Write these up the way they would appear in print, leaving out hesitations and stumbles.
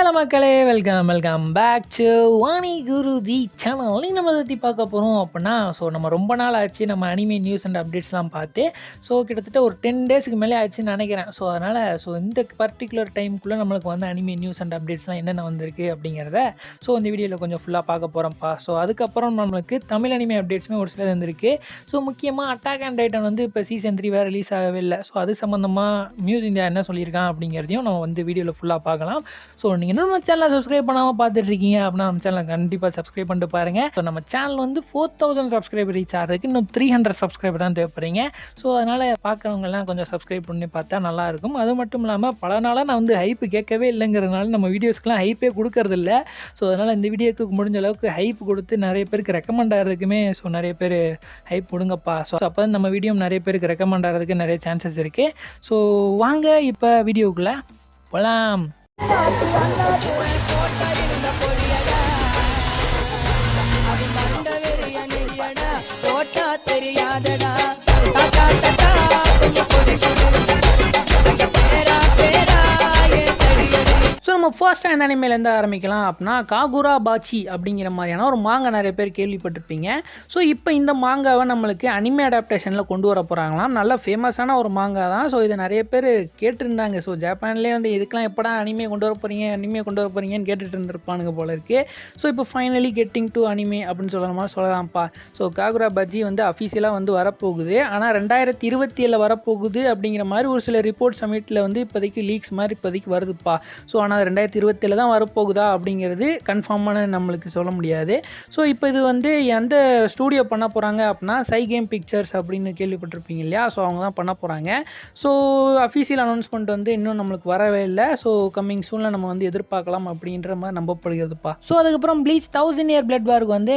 Hello மக்களே, welcome back to Vani Guruji channel. இன்னைக்கு நம்ம பற்றி பார்க்க போகிறோம் அப்படின்னா, நம்ம ரொம்ப நாள் ஆச்சு நம்ம அனிமே நியூஸ் அண்ட் அப்டேட்ஸ்லாம் பார்த்து. கிட்டத்தட்ட ஒரு 10 டேஸ்க்கு மேலே ஆச்சுன்னு நினைக்கிறேன். அதனால் இந்த பர்டிகுலர் டைமுக்குள்ளே நம்மளுக்கு வந்து அனிமே நியூஸ் அண்ட் அப்டேட்ஸ்லாம் என்னென்ன வந்திருக்கு அப்படிங்கிறத இந்த வீடியோவில் கொஞ்சம் ஃபுல்லாக பார்க்க போகிறோம்ப்பா. அதுக்கப்புறம் நம்மளுக்கு தமிழ் அனிமே அப்டேட்ஸுமே ஒரு சிலது வந்திருக்கு. முக்கியமாக அட்டாக் அண்ட் டைட்டன் வந்து இப்போ சீசன் 3 வேறு ரிலீஸ் ஆகவே இல்லை. அது சம்மந்தமாக நியூஸ் இந்தியா என்ன சொல்லியிருக்கான் அப்படிங்கிறதையும் நம்ம வந்து வீடியோவில் ஃபுல்லாக பார்க்கலாம். நீங்கள் இன்னும் நம்ம சேனலை சப்ஸ்கிரைப் பண்ணாமல் பார்த்துட்ருக்கீங்க அப்படின்னா நம்ம சேனலை கண்டிப்பாக சப்ஸ்கிரைப் பண்ணிட்டு பாருங்கள். நம்ம சேனல் வந்து 4000 சப்ஸ்கிரைபர் ரீச் ஆகிறதுக்கு இன்னும் 300 சப்ஸ்கிரைபர் தான் தேவைப்படுறீங்க. அதனால் பார்க்குறவங்கெல்லாம் கொஞ்சம் சப்ஸ்கிரைப் பண்ணி பார்த்தா நல்லாயிருக்கும். அது மட்டும் இல்லாமல் பல நாளாக நான் வந்து ஹைப்பு கேட்கவே இல்லைங்கிறதுனால நம்ம வீடியோஸ்க்கெலாம் ஹைப்பே கொடுக்கறதில்ல. அதனால் இந்த வீடியோக்கு முடிஞ்ச அளவுக்கு ஹைப் கொடுத்து நிறைய பேருக்கு ரெக்கமெண்ட் ஆகிறதுக்குமே நிறைய பேர் ஹைப் கொடுங்கப்பா. அப்போ நம்ம வீடியோ நிறைய பேருக்கு ரெக்கமெண்ட் ஆகிறதுக்கு நிறைய சான்சஸ் இருக்குது. வாங்க இப்போ வீடியோக்குள்ளே போகலாம். தெரியாதடா நம்ம ஃபர்ஸ்ட்டாக எந்த அனிமேலேருந்து ஆரம்பிக்கலாம் அப்படின்னா, காகுரா பாச்சி அப்படிங்கிற மாதிரியான ஒரு மாங்கா நிறைய பேர் கேள்விப்பட்டிருப்பீங்க. இப்போ இந்த மாங்காவை நம்மளுக்கு அனிமே அடாப்டேஷனில் கொண்டு வர போகிறாங்களாம். நல்ல ஃபேமஸான ஒரு மாங்கா தான். இதை நிறைய பேர் கேட்டிருந்தாங்க. ஜப்பான்லேயே வந்து இதுக்கெலாம் எப்படா அனிமே கொண்டு வர போகிறீங்கன்னு கேட்டுட்டு இருந்திருப்பானுங்க போல இருக்குது. இப்போ ஃபைனலி கெட்டிங் டு அனிமே அப்படின்னு சொல்கிற மாதிரி சொல்லலாம்ப்பா. காகுரா பாச்சி வந்து அஃபீஷியலாக வந்து வரப்போகுது. ஆனால் 2027 வரப்போகுது அப்படிங்கிற மாதிரி ஒரு சில ரிப்போர்ட் சமிட்டில் வந்து இப்போதைக்கு லீக்ஸ் மாதிரி இப்போதைக்கு வருதுப்பா. ஆனால் 2027 தான் வரப்போகுதா அப்படிங்கிறது கன்ஃபார்மான நம்மளுக்கு சொல்ல முடியாது. இப்போ இது வந்து எந்த ஸ்டூடியோ பண்ண போகிறாங்க அப்படின்னா, சைகேம் பிக்சர்ஸ் அப்படின்னு கேள்விப்பட்டிருப்பீங்க இல்லையா? அவங்க தான் பண்ண போகிறாங்க. அஃபீஷியல் அனௌன்ஸ்மெண்ட் வந்து இன்னும் நம்மளுக்கு வரவே இல்லை. கம்மிங் சூனில் நம்ம வந்து எதிர்பார்க்கலாம் அப்படின்ற மாதிரி நம்பப்படுகிறதுப்பா. அதுக்கப்புறம் ப்ளீச் 1000 இயர் பிளட் வார்க்கு வந்து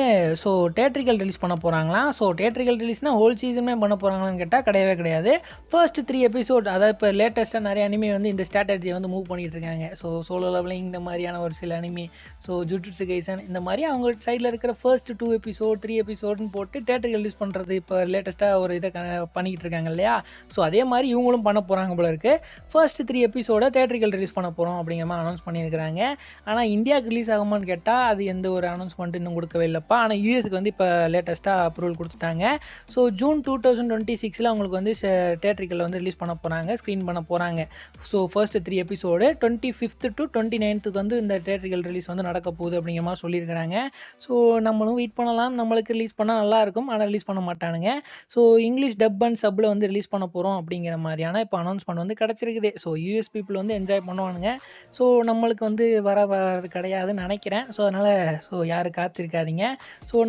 தியேட்ரிக்கல் ரிலீஸ் பண்ண போகிறாங்களாம். தியேட்ரிக்கல் ரிலீஸ்னால் ஹோல் சீசனுமே பண்ண போகிறாங்களான்னு கேட்டால் கிடையவே கிடையாது. ஃபர்ஸ்ட் 3 எபிசோட், அதாவது இப்போ லேட்டஸ்ட்டாக நிறைய அனிமே வந்து இந்த ஸ்ட்ராட்டஜியை வந்து மூவ் பண்ணிகிட்டு இருக்காங்க. சோலோ லெவலிங் இந்த மாதிரியான ஒரு சில அனிமே, ஜுஜுட்சு கைசன் இந்த மாதிரி அவங்க சைடில் இருக்கிற ஃபர்ஸ்ட் 2 எபிசோட் 3 எபிசோடுன்னு போட்டு தியேட்டருக்கு ரிலீஸ் பண்ணுறது இப்போ லேட்டஸ்ட்டாக ஒரு இதை பண்ணிக்கிட்டு இருக்காங்க இல்லையா? அதே மாதிரி இவங்களும் பண்ண போகிறாங்க போல இருக்குது. ஃபர்ஸ்ட் 3 எபிசோட தியேட்டரிக்கல் ரிலீஸ் பண்ண போகிறோம் அப்படிங்கிற மாதிரி அனௌன்ஸ் பண்ணியிருக்கிறாங்க. ஆனால் இந்தியாவுக்கு ரிலீஸ் ஆகுமான்னு கேட்டால் அது எந்த ஒரு அனௌன்ஸ்மெண்ட் இன்னும் கொடுக்கவே இல்லைப்பா. ஆனால் யூஎஸ்க்கு வந்து இப்போ லேட்டஸ்ட்டாக அப்ரூவல் கொடுத்துட்டாங்க. ஜூன் 2026 அவங்களுக்கு வந்து தியேட்டரிக்கலில் வந்து ரிலீஸ் பண்ண போகிறாங்க, ஸ்க்ரீன் பண்ண போகிறாங்க. First 3 episode 25th to 29th வந்து இந்த தியேட்டரிக்கல் ரிலீஸ் வந்து நடக்க போகுது அப்படிங்கிற மாதிரி சொல்லியிருக்கிறாங்க. நம்மளும் வெயிட் பண்ணலாம். நம்மளுக்கு ரிலீஸ் பண்ணால் நல்லாயிருக்கும். ஆனால் ரிலீஸ் பண்ண மாட்டானுங்க. இங்கிலீஷ் டப் அண்ட் சப்பில் வந்து ரிலீஸ் பண்ண போகிறோம் அப்படிங்கிற மாதிரியான இப்போ அனௌன்ஸ்மெண்ட் வந்து கிடச்சிருக்குது. யூஎஸ் பீப்புள் வந்து என்ஜாய் பண்ணுவானுங்க. நம்மளுக்கு வந்து வரது கிடையாதுன்னு நினைக்கிறேன். அதனால் யாரும் காத்திருக்காதீங்க.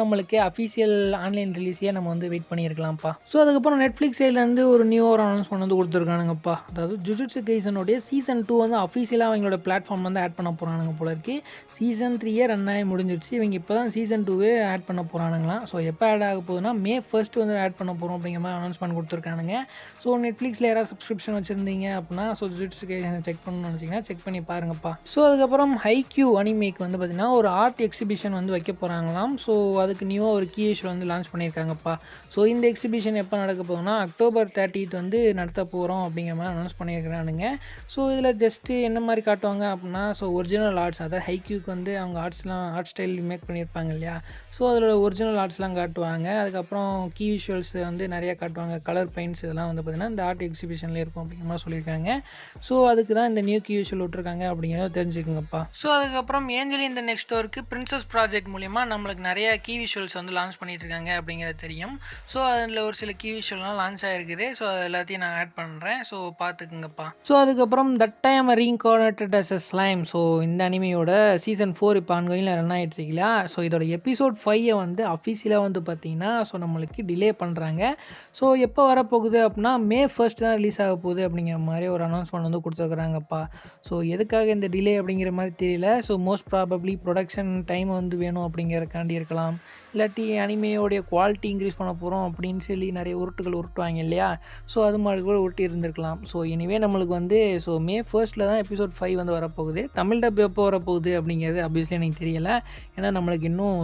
நம்மளுக்கு அஃபீஷியல் ஆன்லைன் ரிலீஸையே நம்ம வந்து வெயிட் பண்ணியிருக்கலாம்ப்பா. அதுக்கப்புறம் நெட்ஃப்ளிக்ஸ் சைட்லேருந்து ஒரு நியூ ஒரு அனௌன்ஸ்மெண்ட் வந்து கொடுத்துருக்கானுங்கப்பா. அதாவது ஜுஜுட்சு கைசனுடைய சீசன் 2 வந்து அஃபீஷியலாக அவங்களோட பிளாட்ஃபார்ம் வந்து ஆட் பண்ண போகிறானுங்க போல இருக்குது. சீசன் 3 ரன் ஆகி முடிஞ்சிருச்சு. இவங்க இப்போ தான் சீசன் 2 ஆட் பண்ண போகிறானுங்களாம். எப்போ ஆட் ஆக போகுதுன்னா May 1 வந்து ஆட் பண்ண போகிறோம் அப்படிங்கிற மாதிரி அனௌன்ஸ்மெண்ட் கொடுத்துருக்கானுங்க. நெட்ஃப்ளிக்ஸில் யாராவது சப்ஸ்கிரிப்ஷன் வச்சுருந்தீங்க அப்படின்னா ஜுஜுட்சு கைசனை செக் பண்ணணும்னு நினச்சிங்கன்னா செக் பண்ணி பாருங்கப்பா. அதுக்கப்புறம் ஹைக்யூ அனிமேக்கு வந்து பார்த்திங்கன்னா ஒரு ஆர்ட் எக்ஸிபிஷன் வந்து வைக்க போகிறாங்களாம். அதுக்கு நியூவாக ஒரு கீ இஷ்யூ வந்து லான்ச் பண்ணியிருக்காங்கப்பா. இந்த எக்ஸிபிஷன் எப்போ நடக்க போகுதுன்னா October 30th வந்து நடத்த போகிறோம் அப்படிங்கிற மாதிரி அனௌன்ஸ் பண்ணியிருக்கிறானுங்க. இதில் ஜஸ்ட்டு என்ன மாதிரி காட்டுவாங்க அப்படின்னா, ஒரிஜினல் ஆர்ட்ஸ், அதாவது ஹைக்யூக்கு வந்து அவங்க ஆர்ட் ஸ்டைல் மேக் பண்ணியிருப்பாங்க இல்லையா? அதோட ஒரிஜினல் ஆர்ட்ஸ்லாம் காட்டுவாங்க. அதுக்கப்புறம் கீ விஷுவல்ஸ் வந்து நிறையா காட்டுவாங்க. கலர் பெயிண்ட்ஸ் இதெல்லாம் வந்து பார்த்திங்கன்னா இந்த ஆர்ட் எக்ஸிபிஷனில் இருக்கும் அப்படிங்கிற மாதிரி சொல்லியிருக்காங்க. அதுக்கு தான் இந்த நியூ கீ விஷுவல் விட்டுருக்காங்க அப்படிங்கிறத தெரிஞ்சுக்குங்கப்பா. அதுக்கப்புறம் ஏஞ்சலி இந்த நெக்ஸ்ட் ஒர்க்கு பிரின்சஸ் ப்ராஜெக்ட் மூலிமா நம்மளுக்கு நிறைய கீ விஷுவல்ஸ் வந்து லான்ச் பண்ணிட்டு இருக்காங்க அப்படிங்கிறது தெரியும். அதில் ஒரு சில கீ விஷுவல்லாம் லான்ச் ஆகிருக்குது. அது எல்லாத்தையும் நான் ஆட் பண்ணுறேன். பார்த்துக்குங்கப்பா. அதுக்கப்புறம் that time reincarnated as a slime. இந்த அனிமையோட சீசன் 4 இப்போ ஆன்கோயிங்கில் ரன் ஆகிட்டு இருக்கீங்களா? இதோட எபிசோட் 5 வந்து அஃபீஷியலாக வந்து பார்த்திங்கன்னா நம்மளுக்கு டிலே பண்ணுறாங்க. எப்போ வரப்போகுது அப்படின்னா May 1 தான் ரிலீஸ் ஆக போகுது அப்படிங்கிற மாதிரி ஒரு அனௌன்ஸ்மெண்ட் வந்து கொடுத்துருக்குறாங்கப்பா. எதுக்காக இந்த டிலே அப்படிங்கிற மாதிரி தெரியல. மோஸ்ட் ப்ராபப்ளி ப்ரொடக்ஷன் டைம் வந்து வேணும் அப்படிங்கிறக்காண்டி இருக்கலாம். இல்லாட்டி அனிமையோடைய குவாலிட்டி இன்க்ரீஸ் பண்ண போகிறோம் அப்படின்னு சொல்லி நிறைய உருட்டுவாங்க இல்லையா? அது மாதிரி கூட உருட்டி இருந்திருக்கலாம். எனிவே நம்மளுக்கு வந்து May 1 தான் எபிசோட் 5 வந்து வரப்போகுது. வரப்போகுது. தமிழ் டப் எப்போ வரப்போகுது அப்படிங்கிறது ஆப்வியஸ்லி எனக்கு தெரியல. ஏன்னா நம்மளுக்கு இன்னும்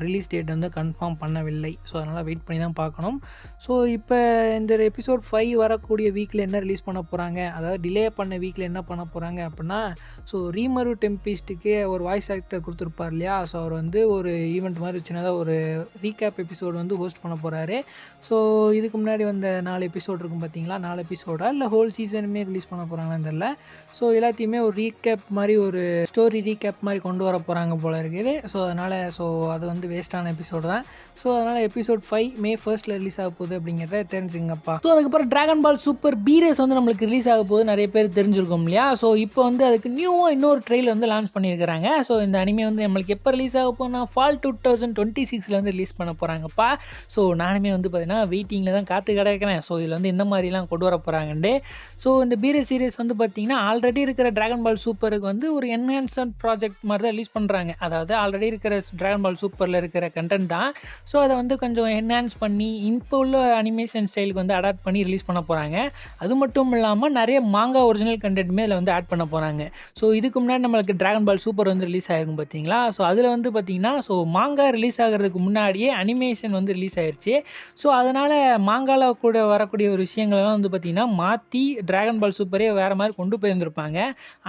ரிலீஸ் டேட் வந்து கன்ஃபார்ம் பண்ணவில்லை. ஸோ அதனால் வெயிட் பண்ணி தான் பார்க்கணும். ஸோ இப்போ இந்த எபிசோட் 5 வரக்கூடிய வீக்கில் என்ன ரிலீஸ் பண்ண போகிறாங்க, அதாவது டிலே பண்ண வீக்கில் என்ன பண்ண போகிறாங்க அப்படின்னா, ரீமரு டெம்பிஸ்ட்டுக்கு ஒரு வாய்ஸ் ஆக்டர் கொடுத்துருப்பார் இல்லையா. ஸோ அவர் வந்து ஒரு ஈவெண்ட் மாதிரி சின்னதாக ஒரு ரீகேப் எபிசோடு வந்து ஹோஸ்ட் பண்ண போகிறாரு. ஸோ இதுக்கு முன்னாடி வந்த 4 எபிசோட் இருக்கும் பார்த்தீங்களா, 4 எபிசோடா இல்லை ஹோல் சீசனுமே ரிலீஸ் பண்ண போகிறாங்கன்னு தெரியல. ஸோ எல்லாத்தையுமே ஒரு ரீகேப் மாதிரி ஒரு ஸ்டோரி ரீகேப் மாதிரி கொண்டு வர போகிறாங்க போல இருக்குது. ஸோ அதனால் அது வந்து வேஸ்டான எபிசோடு தான். ஸோ அதனால் எபிசோட் 5 May 1 ரிலீஸ் ஆக போகுது அப்படிங்கிறத தெரிஞ்சுங்கப்பா. ஸோ அதுக்கப்புறம் டிராகன் பால் சூப்பர் பீரேஸ் வந்து நம்மளுக்கு ரிலீஸ் ஆக போகுது, நிறைய பேர் தெரிஞ்சிருக்கும் இல்லையா. ஸோ இப்போ வந்து அதுக்கு நியூவாக இன்னொரு ட்ரெயிலர் வந்து லான்ச் பண்ணியிருக்கிறாங்க. ஸோ இந்த அனிமே வந்து நம்மளுக்கு எப்போ ரிலீஸ் ஆக போகுதுன்னா ஃபால் 2026 வந்து ரிலீஸ் பண்ண போகிறாங்கப்பா. ஸோ நானுமே வந்து பார்த்தீங்கன்னா வெயிட்டிங்கில் தான் காத்து கிடக்கிறேன். ஸோ இதில் வந்து இந்த மாதிரிலாம் கொண்டு வர போகிறாங்கண்டு. ஸோ இந்த பீரேஸ் சீரிஸ் வந்து பார்த்தீங்கன்னா ஆல்ரெடி இருக்கிற டிராகன் பால் சூப்பருக்கு வந்து ஒரு என்ஹான்ஸ்மெண்ட் ப்ராஜெக்ட் மாதிரி தான் ரிலீஸ் பண்ணுறாங்க. அதாவது ஆல்ரெடி இருக்கிற டிராகன் பால் சூப்பரில் இருக்கிற கண்டென்ட் தான். ஸோ அதை வந்து கொஞ்சம் என்ஹான்ஸ் பண்ணி இப்போ உள்ள அனிமேஷன் ஸ்டைலுக்கு வந்து அடாப்ட் பண்ணி ரிலீஸ் பண்ண போகிறாங்க. அது மட்டும் இல்லாமல் நிறைய மாங்கா ஒரிஜினல் கண்டென்ட்டுமே இதில் வந்து ஆட் பண்ண போகிறாங்க. ஸோ இதுக்கு முன்னாடி நம்மளுக்கு டிராகன் பால் சூப்பர் வந்து ரிலீஸ் ஆகிருக்கும் பார்த்தீங்களா. ஸோ அதில் வந்து பார்த்தீங்கன்னா மாங்கா ரிலீஸ் ஆகிறதுக்கு முன்னாடியே அனிமேஷன் வந்து ரிலீஸ் ஆயிடுச்சு. ஸோ அதனால் மாங்காவில் கூட வரக்கூடிய ஒரு விஷயங்கள்லாம் வந்து பார்த்திங்கன்னா மாற்றி டிராகன் பால் சூப்பரே வேறு மாதிரி கொண்டு போயிருந்திருப்பாங்க.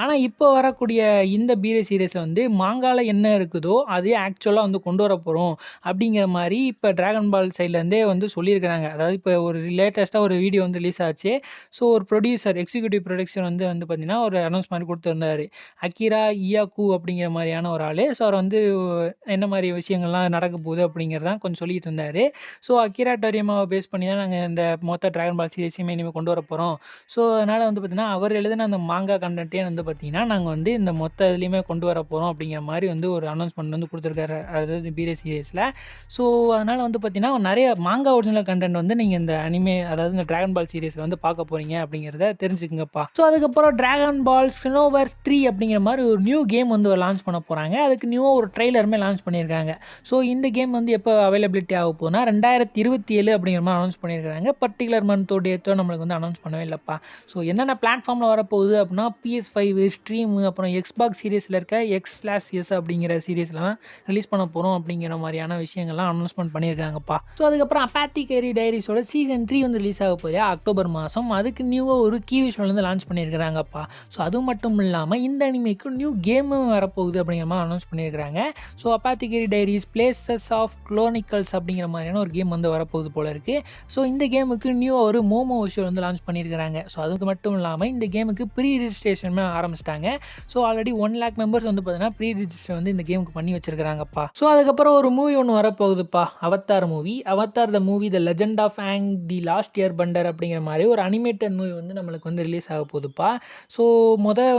ஆனால் இப்போ வரக்கூடிய இந்த பீரே சீரீஸில் வந்து மாங்காவில் என்ன இருக்குதோ அதே ஆக்சுவலாக வந்து கொண்டு வர போகிறோம் அப்படிங்கிற மாதிரி இப்போ டிராகன் பால் சைட்லேருந்தே வந்து சொல்லியிருக்கிறாங்க. அதாவது இப்போ ஒரு லேட்டஸ்ட்டாக ஒரு வீடியோ வந்து ரிலீஸ் ஆச்சு. ஸோ ஒரு ப்ரொடியூசர் எக்ஸிக்யூட்டிவ் ப்ரொடக்ஷன் வந்து பார்த்திங்கன்னா ஒரு அனௌன்ஸ்மெண்ட் கொடுத்துருந்தாரு. அகிரா இயாக்கு அப்படிங்கிற மாதிரியான ஒரு ஆள். ஸோ அவர் வந்து என்ன மாதிரி விஷயங்கள்லாம் நடக்க போகுது அப்படிங்கிறதான் கொஞ்சம் சொல்லிட்டு இருந்தார். ஸோ அகிரா டோரியமாவை பேஸ் பண்ணி தான் நாங்கள் இந்த மொத்த டிராகன் பால் சீரிஸையுமே இனிமேல் கொண்டு வர போகிறோம். ஸோ அதனால் வந்து பார்த்திங்கன்னா அவர் எழுதின அந்த மாங்கா கண்டென்ட்டே வந்து பார்த்திங்கன்னா நாங்கள் வந்து இந்த மொத்த இதுலேயுமே கொண்டு வர போகிறோம் அப்படிங்கிற மாதிரி வந்து ஒரு அனௌன்ஸ்மெண்ட் வந்து கொடுத்துருக்காரு, அதாவது பீரே சீரிஸில். ஸோ அதனால் வந்து பார்த்திங்கன்னா நிறைய மாங்கா ஒரிஜினல் கண்டென்ட் வந்து நீங்கள் இந்த அனிமே, அதாவது இந்த டிராகன் பால் சீரிஸில் வந்து பார்க்க போகிறீங்க அப்படிங்கிறத தெரிஞ்சுக்குங்கப்பா. ஸோ அதுக்கப்புறம் டிராகன் பால் ஸ்பினோவர்ஸ் 3 அப்படிங்கிற மாதிரி ஒரு நியூ கேம் வந்து லான்ச் பண்ண போகிறாங்க. அதுக்கு நியூவாக ஒரு ட்ரெய்லருமே லான்ச் பண்ணியிருக்காங்க. ஸோ இந்த கேம் வந்து எப்போ அவைலபிலிட்டி ஆக போகுதுன்னா 2027 அப்படிங்கிற மாதிரி அனௌன்ஸ் பண்ணியிருக்காங்க. பர்டிகுலர் மந்த்தோ டேட்டோ நம்மளுக்கு வந்து அனௌன்ஸ் பண்ணவே இல்லைப்பா. ஸோ என்னென்ன பிளாட்ஃபார்மில் வரப்போகுது அப்படின்னா PS5 ஸ்ட்ரீமு, அப்புறம் Xbox சீரிஸில் இருக்க X/S அப்படிங்கிற சீரிஸ்லாம் ரிலீஸ் பண்ண போகிறோம் அப்படிங்கிற மாதிரியான விஷயங்கள்லாம் அனௌன்ஸ்மெண்ட் பண்ணியிருக்காங்கப்பா. ஸோ அதுக்கப்புறம் அப்பாத்திகேரி டைரிஸோட சீசன் 3 வந்து ரிலீஸ் ஆக போகுது அக்டோபர் மாதம். அதுக்கு நியூவாக ஒரு கீ விஷுவல் வந்து லான்ச் பண்ணியிருக்கிறாங்கப்பா. ஸோ அது மட்டும் இல்லாமல் இந்த அனிமேக்கு நியூ கேமும் வரப்போகுது அப்படிங்கிற மாதிரி அனௌன்ஸ் பண்ணியிருக்கிறாங்க. ஸோ அப்பாத்திகேரி டைரிஸ் பிளேசஸ் ஆஃப் குளோனிக்கல்ஸ் அப்படிங்கிற மாதிரியான ஒரு கேம் வந்து வரப்போகுது போல இருக்குது. ஸோ இந்த கேமுக்கு நியூவாக ஒரு மோமோ விஷுவல் வந்து லான்ச் பண்ணியிருக்கிறாங்க. ஸோ அதுக்கு மட்டும் இல்லாமல் இந்த கேமுக்கு ப்ரீ ரிஜிஸ்ட்ரேஷனுமே ஆரம்பிச்சிட்டாங்க. ஸோ ஆல்ரெடி 1 lakh மெம்பர்ஸ் வந்து பார்த்தீங்கன்னா ப்ரீ ரிஜிஸ்டர் வந்து இந்த கேமுக்கு பண்ணி வச்சிருக்கிறாங்கப்பா. ஸோ அதுக்கப்புறம் ஒரு மூவி ஒன்று வரப்போகுதுப்பா, Avatar movie. Avatar the movie the legend of Aang the last airbender அப்படிங்கிற மாதிரி ஒரு அனிமேட்டட் மூவி வந்து நம்மளுக்கு வந்து ரிலீஸ் ஆக போகுதுப்பா. ஸோ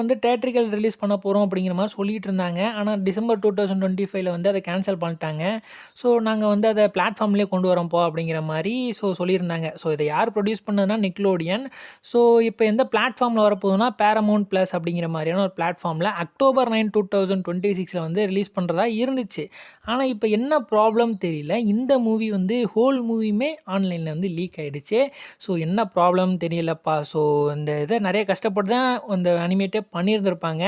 வந்து தேட்ரிக்கல் ரிலீஸ் பண்ண போகிறோம் அப்படிங்கிற மாதிரி சொல்லிட்டு இருந்தாங்க. ஆனால் December 2025 வந்து அதை கேன்சல் பண்ணிட்டாங்க. ஸோ நாங்கள் வந்து அதை பிளாட்ஃபார்ம்லேயே கொண்டு வரோம்ப்போ அப்படிங்கிற மாதிரி சொல்லியிருந்தாங்க. ஸோ இதை யார் ப்ரொடியூஸ் பண்ணதுன்னா நிக்லோடியன். ஸோ இப்போ எந்த பிளாட்ஃபார்மில் வரப்போகுதுன்னா பேரமௌண்ட் ப்ளஸ் அப்படிங்கிற மாதிரியான ஒரு பிளாட்ஃபார்மில் October 9, 2026 வந்து ரிலீஸ் பண்ணுறதா இருந்துச்சு. ஆனால் இப்போ என்ன ப்ராப்ளம் தெரியல, இந்த மூவி வந்து ஹோல் மூவியுமே ஆன்லைனில் வந்து லீக் ஆகிடுச்சு. ஸோ என்ன ப்ராப்ளம் தெரியலப்பா. ஸோ இந்த இதை நிறைய கஷ்டப்பட்டு தான் இந்த அனிமேட்டே பண்ணியிருந்திருப்பாங்க.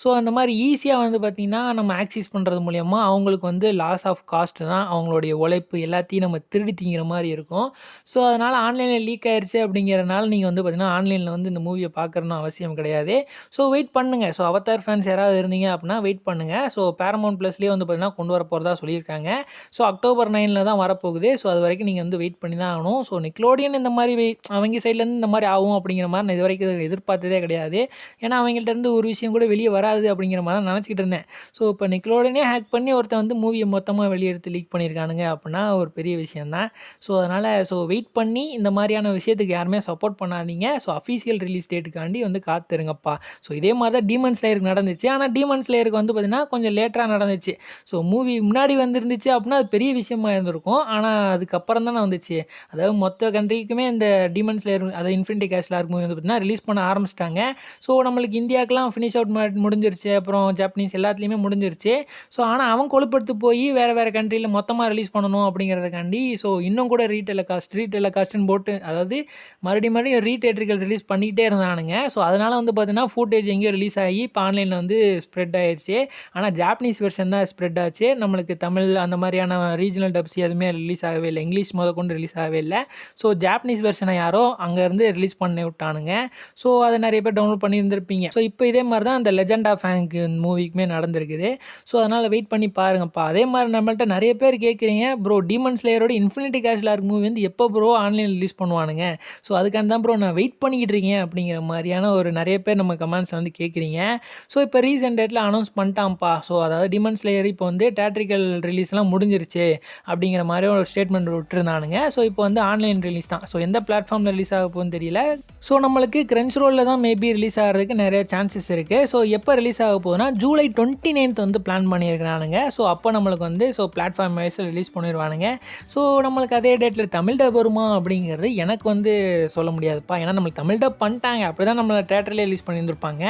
ஸோ அந்த மாதிரி ஈஸியாக வந்து பார்த்திங்கன்னா நம்ம ஆக்சஸ் பண்ணுறது மூலயமா அவங்களுக்கு வந்து லாஸ் ஆஃப் காஸ்ட் தான், அவங்களுடைய உழைப்பு எல்லாத்தையும் நம்ம திருடி திங்கிற மாதிரி இருக்கும். ஸோ அதனால் ஆன்லைனில் லீக் ஆயிடுச்சு அப்படிங்கிறனால நீங்கள் வந்து பார்த்திங்கன்னா ஆன்லைனில் வந்து இந்த மூவியை பார்க்கணும்னு அவசியம் கிடையாது. ஸோ வெயிட் பண்ணுங்கள். ஸோ அவத்தார் ஃபேன்ஸ் யாராவது இருந்தீங்க அப்படின்னா வெயிட் பண்ணுங்கள். ஸோ பேரமௌண்ட் ப்ளஸ்லேயே வந்து பார்த்திங்கன்னா கொண்டு வர போகிறதா சொல்லியிருக்காங்க. ஸோ October 9 தான் வரப்போகுது. ஸோ அது வரைக்கும் நீங்கள் வந்து வெயிட் பண்ணி தான் ஆகணும். ஸோ நிக்லோடியன் இந்த மாதிரி அவங்க சைட்லேருந்து இந்த மாதிரி ஆகும் அப்படிங்கிற மாதிரி நான் இது வரைக்கும் எதிர்பார்த்ததே கிடையாது. ஏன்னா அவங்கள்ட்டேருந்து ஒரு விஷயம் கூட வெளியே வராது அப்படிங்கிற மாதிரி தான் நினச்சிக்கிட்டு இருந்தேன். ஸோ இப்போ நிக்லோடியனே ஹேக் பண்ணி ஒருத்தன் வந்து மூவியை மொத்தமாக வெளியே எடுத்து லீக் பண்ணியிருக்கானுங்க அப்படின்னா ஒரு பெரிய விஷயந்தான். ஸோ அதனால் வெயிட் பண்ணி இந்த மாதிரியான விஷயத்துக்கு யாருமே சப்போர்ட் பண்ணாதீங்க. ஸோ அஃபீஷியல் ரிலீஸ் டேட்டுக்காண்டி வந்து காத்துருங்கப்பா. ஸோ இதே மாதிரி தான் டீமன் ஸ்லேயருக்கு நடந்துச்சு. ஆனால் டீமன் ஸ்லேயருக்கு வந்து பார்த்திங்கன்னா கொஞ்சம் லேட்டராக நடந்துச்சு. ஸோ மூவி முன்னாடி வந்துருந்துச்சு அப்படின்னா அது பெரிய விஷயமா இருந்திருக்கும். ஆனால் அதுக்கப்புறம் தானே வந்துச்சு. அதாவது மொத்த கண்ட்ரிக்குமே இந்த டீமன் ஸ்லேயர், அதாவது இன்ஃபினிட்டி கேஸ்லார்க் மூவி வந்து பார்த்திங்கன்னா ரிலீஸ் பண்ண ஆரம்பிச்சிட்டாங்க. ஸோ நம்மளுக்கு இந்தியாவுக்குலாம் ஃபினிஷ் அவுட் முடிஞ்சிருச்சு, அப்புறம் ஜாப்பனீஸ் எல்லாத்துலேயுமே முடிஞ்சிருச்சு. ஸோ ஆனால் அவன் கொழுப்படுத்து போய் வேறு கண்ட்ரியில் மொத்தமாக ரிலீஸ் பண்ணணும் அப்படிங்கிறதுக்காண்டி இன்னும் கூட ரீட்டெயில காஸ்ட்டுன்னு போட்டு, அதாவது மறுபடியும் ரீடேட்ரிக்கல் ரிலீஸ் பண்ணிக்கிட்டே இருந்தானுங்க. ஸோ அதனால் வந்து பார்த்திங்கன்னா ஃபுட்டேஜ் எங்கேயோ ரிலீஸ் ஆகி இப்போ ஆன்லைனில் வந்து ஸ்ப்ரெட் ஆயிடுச்சு. ஆனால் ஜாப்பனீஸ் வெர்ஷன் தான் ஸ்ப்ரெட் ஆச்சு. நம்மளுக்கு தமிழ் அந்த மாதிரியான ரீஜனல் டப்ஸ் எதுவுமே ரிலீஸ் ஆகவே இல்லை. இங்கிலீஷ் கொண்டு ரிலீஸ் ஆகவே இல்லை. ஸோ ஜாப்பனீஸ் வெர்ஷனை யாரோ அங்கேருந்து ரிலீஸ் பண்ணி விட்டானுங்க. ஸோ அதை நிறைய பேர் டவுன்லோட் பண்ணி இருந்திருப்பீங்க. ஸோ இப்போ இதே மாதிரி தான் அந்த லெஜெண்ட் ஆஃப் ஹேங்க் மூவிக்குமே நடந்திருக்குது. ஸோ அதனால் வெயிட் பண்ணி பாருங்கப்பா. அதே மாதிரி நம்மள்ட்ட நிறைய பேர் கேட்குறீங்க, ப்ரோ டீமன் ஸ்லேயரோட இன்ஃபினிட்டி கேஸ்டில் ஆர்க் மூவி வந்து எப்போ ப்ரோ ஆன்லைனில் ரிலீஸ் பண்ணுவானுங்க? ஸோ அதுக்கான தான் ப்ரோ நான் வெயிட் பண்ணிக்கிட்டு இருக்கேன் அப்படிங்கிற மாதிரியான ஒரு நிறைய பேர் நம்ம கமெண்ட்ஸில் வந்து கேட்குறீங்க. ஸோ இப்போ ரீசெண்ட் டேட்டில் அனௌன்ஸ் பண்ணிட்டான்ப்பா. ஸோ அதாவது டீமன் ஸ்லேயர் இப்போ வந்து தியேட்ரிக்கல் ரிலீஸ்லாம் முடிஞ்சிருச்சு அப்படிங்கிற மாதிரி ஒரு ஸ்டேட்மெண்ட் விட்டுருந்தானுங்க. ஸோ இப்போ வந்து ஆன்லைன் ரிலீஸ் தான். ஸோ எந்த பிளாட்ஃபார்மில் ரிலீஸ் ஆக போகுதுன்னு தெரியல. ஸோ நம்மளுக்கு Crunchyrollல தான் மேபி ரிலீஸ் ஆகிறதுக்கு நிறைய சான்சஸ் இருக்குது. ஸோ எப்போ ரிலீஸ் ஆக போகுதுன்னா ஜூலை 29 வந்து பிளான் பண்ணியிருக்கிறானுங்க. ஸோ அப்போ நம்மளுக்கு வந்து பிளாட்ஃபார்ம் வைஸில் ரிலீஸ் பண்ணிடுவானுங்க. ஸோ நம்மளுக்கு அதே டேட்டில் தமிழ் டப் வருமா அப்படிங்கிறது எனக்கு வந்து சொல்ல முடியாதுப்பா. ஏன்னா நம்மளுக்கு தமிழ் டப் பண்ணிட்டாங்க, அப்படி தான் நம்மளை தேட்டர்லேயே ரிலீஸ் பண்ணியிருந்திருப்பாங்க.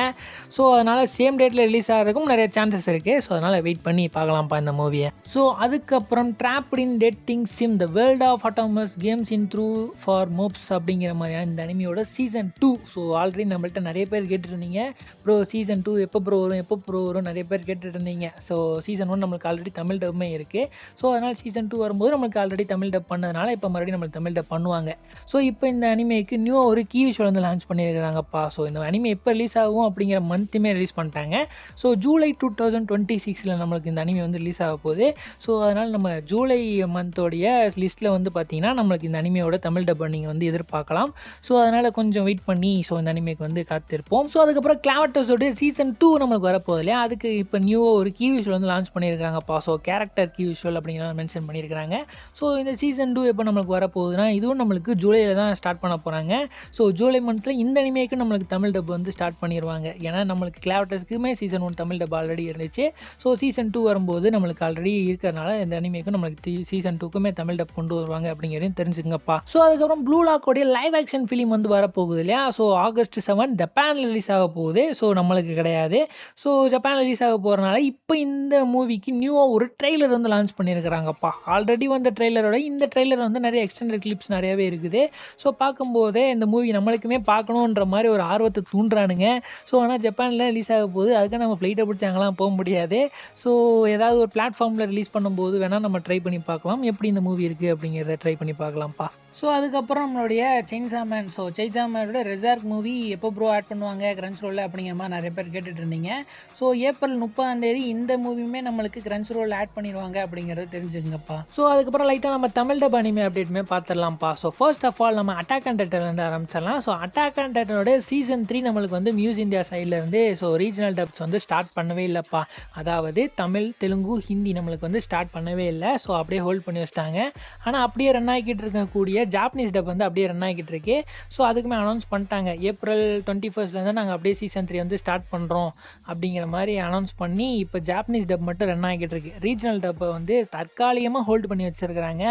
ஸோ அதனால் சேம் டேட்டில் ரிலீஸ் ஆகிறதுக்கும் நிறைய சான்சஸ் இருக்குது. ஸோ அதனால் வெயிட் பண்ணி பார்க்கலாம்ப்பா இந்த மூவியை. ஸோ அதுக்கப்புறம் trapped in dating sim the world of Otome games in through for mobs அப்படிங்கிற மாதிரியான இந்த அனிமியோட சீசன் 2. ஸோ ஆல்ரெடி நம்மள்ட்ட நிறைய பேர் கேட்டுருந்தீங்க, ப்ரோ சீசன் 2 எப்போ ப்ரோ வரும் நிறைய பேர் கேட்டுட்டு இருந்தீங்க. ஸோ சீசன் 1 நம்மளுக்கு ஆல்ரெடி தமிழ் டப்புமே இருக்குது. ஸோ அதனால் சீசன் 2 வரும்போது நம்மளுக்கு ஆல்ரெடி தமிழ் டப் பண்ணதுனால இப்போ மறுபடியும் நம்மளுக்கு தமிழ் டப் பண்ணுவாங்க. ஸோ இப்போ இந்த அனிமேக்கு நியூ ஒரு கீ விஷுவல் வந்து லான்ச் பண்ணியிருக்கிறாங்கப்பா. ஸோ இந்த அனிமே எப்போ ரிலீஸ் ஆகும் அப்படிங்கிற மந்த்துமே ரிலீஸ் பண்ணிட்டாங்க. ஸோ ஜூலை 2026 நம்மளுக்கு இந்த அனிமே வந்து ரிலீஸ் ஆக போகுது. ஸோ அதனால் நம்ம ஜூலை மந்தோடைய லிஸ்ட்டில் வந்து பார்த்திங்கன்னா நம்மளுக்கு இந்த அனிமையோட தமிழ் டப் நீங்கள் வந்து எதிர்பார்க்கலாம். ஸோ அதனால் கொஞ்சம் வெயிட் பண்ணி இந்த அனிமேக்கு வந்து காத்திருப்போம். ஸோ அதுக்கப்புறம் கிளாவட்டஸோட சீசன் 2 நம்மளுக்கு வரப்போகுது இல்லையா, அதுக்கு இப்போ நியூவாக ஒரு கீ விஷுவல் வந்து லான்ச் பண்ணியிருக்காங்கப்பா. ஸோ கேரக்டர் கீ விஷுவல் அப்படிங்கிற மென்ஷன் பண்ணியிருக்காங்க. ஸோ இந்த சீசன் 2 எப்போ நம்மளுக்கு வரப்போகுதுன்னா இதுவும் நம்மளுக்கு ஜூலையில் தான் ஸ்டார்ட் பண்ண போகிறாங்க. ஸோ ஜூலை மந்த்தில் இந்த அனிமேக்கு நம்மளுக்கு தமிழ் டப் வந்து ஸ்டார்ட் பண்ணிடுவாங்க. ஏன்னா நம்மளுக்கு கிளாவட்டஸ்க்குமே சீசன் 1 தமிழ் டப் ஆல்ரெடி இருந்துச்சு. ஸோ சீசன் 2 வரும்போது நம்மளுக்கு ஆல்ரெடி இருக்கிறனால இந்த அனிமேக்கும் நம்மளுக்கு சீசன் 2க்குமே தமிழ் டப் கொண்டு வருவாங்க அப்படிங்கிறதையும் தெரிஞ்சுக்கங்கப்பா. ஸோ அதுக்கப்புறம் ப்ளூ லாக்கோடைய லைவ் ஆக்ஷன் ஃபிலிம் வந்து வரப்போகுது இல்லையா. ஸோ ஆகஸ்ட் 7 ஜப்பானில் ரிலீஸ் ஆக போகுது. ஸோ நம்மளுக்கு கிடையாது. ஸோ ஜப்பானில் ரிலீஸ் ஆக போகிறனால இப்போ இந்த மூவிக்கு நியூவாக ஒரு ட்ரெய்லர் வந்து லான்ச் பண்ணியிருக்கிறாங்கப்பா. ஆல்ரெடி வந்த ட்ரெய்லரோட இந்த ட்ரெய்லர் வந்து நிறைய எக்ஸ்டெண்டட் கிளிப்ஸ் நிறையவே இருக்குது. ஸோ பார்க்கும்போதே இந்த மூவி நம்மளுக்குமே பார்க்கணுன்ற மாதிரி ஒரு ஆர்வத்தை தூண்டுறானுங்க. ஸோ ஆனால் ஜப்பானில் ரிலீஸ் ஆக போகுது, அதுக்கு நம்ம ஃப்ளைட்டை பிடிச்சி அங்கெல்லாம் போக முடியாது. ஸோ ஏதாவது ஒரு பிளாட்ஃபார்மில் ரிலீஸ் பண்ணும்போது வேணால் நம்ம ட்ரை பண்ணி பார்க்கலாம் எப்படி இந்த மூவி இருக்குது அப்படிங்கிறத ட்ரை பண்ணி பார்க்கலாம்ப்பா. ஸோ அதுக்கப்புறம் நம்மளுடைய செயின்சா மேன். ஸோ செயின்சா மேனோட ரெசார்ட் மூவி எப்போ ப்ரோ ஆட் பண்ணுவாங்க Crunchyroll அப்படிங்கிற மாதிரி நிறைய பேர் கேட்டுட்டு இருந்தீங்க. ஸோ ஏப்ரல் 30 இந்த மூவியுமே நம்மளுக்கு Crunchyroll ஆட் பண்ணிடுவாங்க அப்படிங்கிறத தெரிஞ்சுக்கங்கப்பா. ஸோ அதுக்கப்புறம் லைட்டாக நம்ம தமிழ் டப் அனிமே அப்டேட்டுமே பார்த்துடலாம்ப்பா. ஸோ ஃபர்ஸ்ட் ஆஃப் ஆல் நம்ம அட்டாக் ஆன் டைட்டன்லேருந்து ஆரம்பிச்சிடலாம். ஸோ அட்டாக் ஆன் டைட்டனோட சீசன் 3 நம்மளுக்கு வந்து மியூஸ் இந்தியா சைட்லேருந்து ரீஜனல் டப்ஸ் வந்து ஸ்டார்ட் பண்ணவே இல்லைப்பா. அதாவது தமிழ், தெலுங்கு, ஹிந்தி நம்மளுக்கு வந்து ஸ்டார்ட் பண்ணவே இல்லை. ஸோ அப்படியே ஹோல்ட் பண்ணி வச்சிட்டாங்க. ஆனால் அப்படியே ரன் ஆகிக்கிட்டு இருக்கக்கூடிய ஜாப்பனீஸ் டப் வந்து அப்படியே ரன் ஆகிட்டு இருக்கு. ஸோ அதுக்குமே அனௌன்ஸ் பண்ணிட்டாங்க, ஏப்ரல் 21 நாங்கள் அப்படியே சீசன் 3 வந்து ஸ்டார்ட் பண்ணுறோம் அப்படிங்கிற மாதிரி அனௌன்ஸ் பண்ணி இப்போ ஜாப்பனீஸ் டப் மட்டும் ரன் ஆகிட்டு இருக்கு. ரீஜனல் டப்பை வந்து தற்காலிகமாக ஹோல்டு பண்ணி வச்சுருக்கிறாங்க.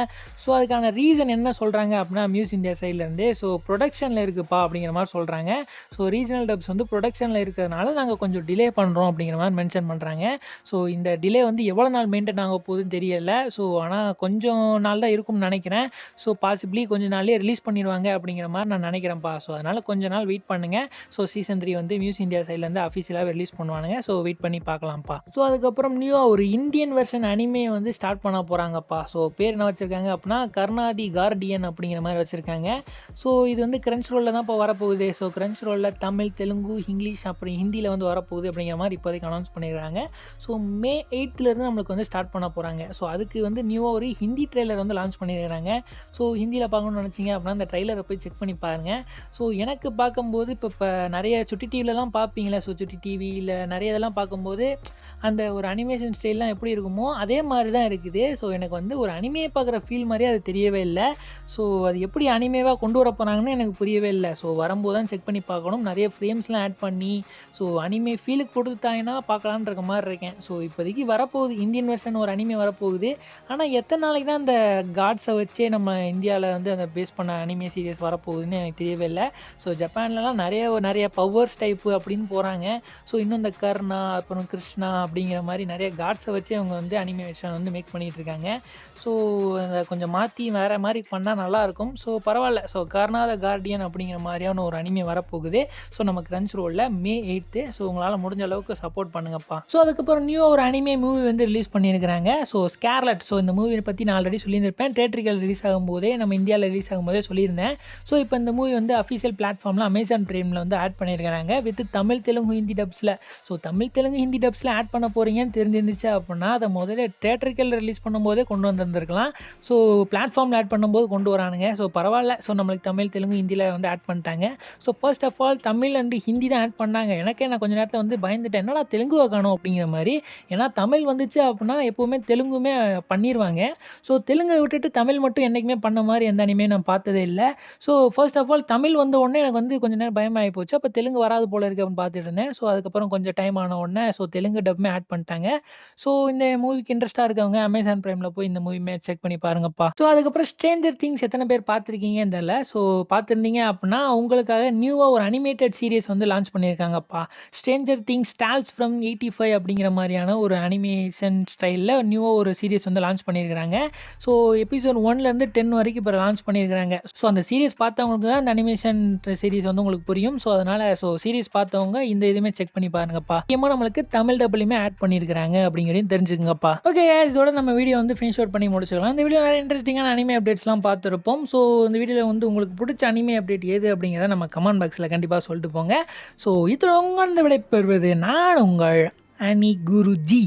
ஸோ அதுக்கான ரீசன் என்ன சொல்கிறாங்க அப்படின்னா மியூஸ் இந்தியா சைட்லேருந்து ப்ரொடக்ஷனில் இருக்குப்பா அப்படிங்கிற மாதிரி சொல்கிறாங்க. ரீஜனல் டப்ஸ் வந்து ப்ரொடக்ஷனில் இருக்கிறதுனால நாங்கள் கொஞ்சம் டிலே பண்ணுறோம் அப்படிங்கிற மாதிரி மென்ஷன் பண்ணுறாங்க. இந்த டிலே வந்து எவ்வளோ நாள் மெயின்டைன் ஆக போகுதுன்னு தெரியல. ஆனால் கொஞ்சம் நாள் தான் இருக்கும்னு நினைக்கிறேன். பாசிபிளி கொஞ்ச நாள்லேயே ரிலீஸ் பண்ணிடுவாங்க அப்படிங்கிற மாதிரி நான் நினைக்கிறேன்ப்பா. அதனால் கொஞ்ச நாள் வெயிட் பண்ணுங்கள். சீசன் 3 வந்து மியூஸ் இந்தியா சைட்லேருந்து அஃபிஷியலாகவே ரிலீஸ் பண்ணுவானுங்க. வெயிட் பண்ணி பார்க்கலாம்ப்பா. அதுக்கப்புறம் நியூவாக ஒரு இந்தியன் வெர்ஷன் அனிமே வந்து ஸ்டார்ட் பண்ண போகிறாங்கப்பா. பேர் என்ன வச்சுருக்காங்க அப்படின்னா கர்நாதி கார்டியன் அப்படிங்கிற மாதிரி வச்சுருக்காங்க. இது வந்து Crunchyrollல தான் இப்போ வரப்போகுது. Crunchyrollல தமிழ், தெலுங்கு, இங்கிலீஷ் அப்புறம் ஹிந்தியில் வந்து வரப்போகுது அப்படிங்கிற மாதிரி இப்போதைக்கு அனௌன்ஸ் பண்ணிடுறாங்க. மே 8 நம்மளுக்கு வந்து ஸ்டார்ட் பண்ண போகிறாங்க. அதுக்கு வந்து நியூவாக ஒரு ஹிந்தி ட்ரெய்லர் வந்து லான்ச் பண்ணியிருக்கிறாங்க. ஹிந்தியில் பார்க்கணும்னு நினச்சிங்க அப்படின்னா அந்த ட்ரெய்லரை போய் செக் பண்ணி பாருங்கள். எனக்கு பார்க்கும்போது இப்போ நிறைய சுட்டி டிவிலலாம் பார்ப்பீங்களா, சுட்டி டிவியில் நிறைய இதெல்லாம் பார்க்கும்போது அந்த ஒரு அனிமேஷன் ஸ்டைல்லாம் எப்படி இருக்குமோ அதே மாதிரி தான் இருக்குது. எனக்கு வந்து ஒரு அனிமையை பார்க்குற ஃபீல் மாதிரியே அது தெரியவே இல்லை. அது எப்படி அனிமேவாக கொண்டு வர போகிறாங்கன்னு எனக்கு புரியவே இல்லை. வரும்போது தான் செக் பண்ணி பார்க்கணும். நிறைய ஃப்ரேம்ஸ்லாம் ஆட் பண்ணி அனிமே ஃபீலுக்கு கொடுத்தாங்கன்னா பார்க்கலான்னு இருக்க மாதிரி இருக்கேன். இப்போதைக்கு வரப்போகுது இந்தியன் வெர்ஷன் ஒரு அனிமே வரப்போகுது. ஆனால் எத்தனை நாளைக்கு தான் அந்த காட்ஸை வச்சே நம்ம இந்தியாவில் வந்து அந்த பேஸ் பண்ண அனிமே சீரியஸ் வரப்போகுதுன்னு எனக்கு தெரியவே இல்லை. ஸோ ஜப்பான்லலாம் நிறைய பவர்ஸ் டைப்பு அப்படின்னு போகிறாங்க. ஸோ இன்னும் இந்த கர்ணா அப்புறம் கிருஷ்ணா அப்படிங்கிற மாதிரி நிறைய காட்ஸை வச்சு அவங்க வந்து அனிமேஷன் வந்து மேக் பண்ணிகிட்டு இருக்காங்க. ஸோ அதை கொஞ்சம் மாற்றி வேறு மாதிரி பண்ணால் நல்லாயிருக்கும். ஸோ பரவாயில்ல. ஸோ கர்ணா த கார்டியன் அப்படிங்கிற மாதிரியான ஒரு அனிமே வரப்போகுது. ஸோ நம்ம Crunchyrollல May 8th. ஸோ உங்களால் முடிஞ்ச அளவுக்கு சப்போர்ட் பண்ணுங்கப்பா. ஸோ அதுக்கப்புறம் நியூவாக ஒரு அனிமே மூவி வந்து ரிலீஸ் பண்ணியிருக்கிறாங்க. So Scarlet. ஸோ இந்த மூவியை பற்றி நான் ஆல்ரெடி சொல்லியிருந்திருப்பேன். தியேட்டரிக்கல் ரிலீஸ் ஆகும்போதே நம்ம இந்தியாவில் ரிலீஸ் ஆகும்போதே சொல்லியிருந்தேன். ஸோ இப்போ இந்த மூவி வந்து அஃபிஷியல் பிளாட்ஃபார்மில் Amazon Primeல வந்து ஆட் பண்ணியிருக்கிறாங்க வித் தமிழ், தெலுங்கு, ஹிந்தி டப்ஸில். ஸோ தமிழ், தெலுங்கு, ஹிந்தி டப்ஸில் ஆட் பண்ண போகிறீங்கன்னு தெரிஞ்சிருந்துச்சு அப்படின்னா அதை முதல்ல தியேட்டரிக்கல் ரிலீஸ் பண்ணும்போதே கொண்டு வந்திருந்துருக்கலாம். ஸோ பிளாட்ஃபார்மில் ஆட் பண்ணும்போது கொண்டு வரானுங்க. ஸோ பரவாயில்ல. ஸோ நம்மளுக்கு தமிழ், தெலுங்கு, ஹிந்தியில் வந்து ஆட் பண்ணிட்டாங்க. So first of all Tamil and Hindi தான் ஆட் பண்ணாங்க. எனக்கே நான் கொஞ்சம் நேரத்தில் வந்து பயந்துட்டேன், என்னடா தெலுங்குவா காணோம் அப்படிங்கிற மாதிரி. ஏன்னா தமிழ் வந்துச்சு அப்படின்னா எப்போவுமே தெலுங்குமே பண்ணிடுவாங்க. ஸோ தெலுங்கை விட்டுட்டு தமிழ் மட்டும் என்றைக்குமே பண்ண மாதிரி எந்த அனிமே நான் பார்த்ததே இல்லை. So first of all Tamil வந்த உடனே எனக்கு வந்து கொஞ்சம் நேரம் பயமாகி போச்சு. அப்போ தெலுங்கு வராது போல இருக்குது அப்படின்னு பார்த்துட்டு இருந்தேன். ஸோ அதுக்கப்புறம் கொஞ்சம் டைம் ஆன உடனே ஸோ தெலுங்கு டப்புமே ஆட் பண்ணிட்டாங்க. ஸோ இந்த மூவிக்கு இன்ட்ரெஸ்ட்டாக இருக்கவங்க Amazon Primeல போய் இந்த மூவியுமே செக் பண்ணி பாருங்கப்பா. ஸோ அதுக்கப்புறம் ஸ்ட்ரேஞ்சர் திங்ஸ் எத்தனை பேர் பார்த்துருக்கீங்கன்னு தெரியல. ஸோ பார்த்துருந்தீங்க அப்படின்னா உங்களுக்காக நியூவாக ஒரு அனிமேட்டட் சீரிஸ் வந்து லான்ச் பண்ணியிருக்காங்கப்பா. ஸ்ட்ரேஞ்சர் திங்ஸ் டால்ஸ் ஃப்ரம் 85 அப்படிங்கிற மாதிரியான ஒரு அனிமேஷன் ஸ்டைலில் நியூவாக ஒரு சீரிஸ் வந்து லான்ச் பண்ணியிருக்கிறாங்க. ஸோ எபிசோட் 1லேருந்து 10 வரைக்கும் இப்போ லான்ச் பண்ணியிருக்கிறாங்க. ஸோ அந்த சீரிஸ் பார்த்தவங்களுக்கு தான் அந்த அனிமேஷன் சீரிஸ் வந்து உங்களுக்கு புரியும். ஸோ அதனால் சீரிஸ் பார்த்தவங்க இந்த இதுவுமே செக் பண்ணி பாருங்கப்பா. முக்கியமாக நம்மளுக்கு தமிழ் டபுளுமே ஆட் பண்ணியிருக்கிறாங்க அப்படிங்கிறதையும் தெரிஞ்சுக்கங்கப்பா. ஓகே, இதோட நம்ம வீடியோ வந்து ஃபினிஷ் அவுட் பண்ணி முடிச்சுக்கலாம். இந்த வீடியோ நிறைய இன்ட்ரெஸ்டிங்கான அனிமே அப்டேட்ஸ்லாம் பார்த்துருப்போம். ஸோ இந்த வீடியோவில் வந்து உங்களுக்கு பிடிச்ச அனிமே அப்டேட் எது அப்படிங்கிறத நம்ம கமெண்ட் பாக்ஸில் கண்டிப்பாக சொல்லிட்டு போங்க. ஸோ இதில் உங்கள் விடை பெறுவது நான் உங்கள் அனி குருஜி.